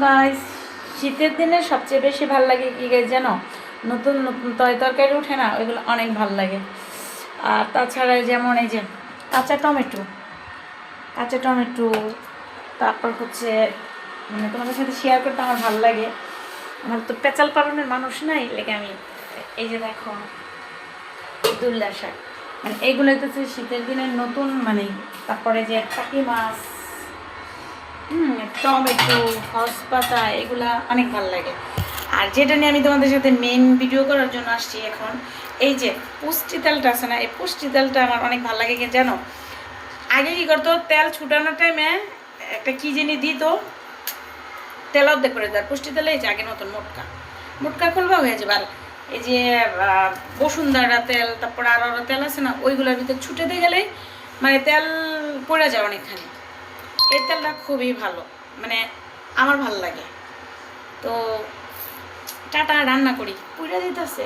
Guys, শীতের দিনে সবচেয়ে বেশি ভাল লাগে কি গাইস জানো? নতুন নতুন তরকারি ওঠে না, ওইগুলো অনেক ভাল লাগে। আর তাছাড়া যেমন এই যে কাঁচা টমেটো, কাঁচা টমেটো, তারপর হচ্ছে মানে তোমাদের সাথে শেয়ার করতে আমার ভালো লাগে। আমার তো পেঁচাল পালনের মানুষ নাই, লেগে আমি এই যে দেখো দুল্লা শাক, মানে এইগুলো হচ্ছে শীতের দিনের নতুন মানে। তারপরে যে টাকি মাছ, টমেটো, পাতা, এগুলা অনেক ভালো লাগে। আর যেটা নিয়ে আমি তোমাদের সাথে মেন ভিডিও করার জন্য আসছি এখন, এই যে পুষ্টি তেলটা আছে না, এই পুষ্টি তেলটা আমার অনেক ভালো লাগে। কি জানো, আগে কি করতো, তেল ছুটানোর টাইমে একটা কি জিনিস দিত, তেল অর্ধেক করে দেয় পুষ্টি তেলে। এই যে আগের মতন মোটকা মোটকা খুলবা হয়ে যাবে। আর এই যে বসুন্ধরা তেল, তারপর আরও তেল আছে না, ওইগুলোর ভিতরে ছুটে দিয়ে গেলে মানে তেল পড়ে যায় অনেকখানি। এই তেলটা খুবই ভালো, মানে আমার ভালো লাগে। তো টাটা রান্না করি, পুড়ে দিতেছে।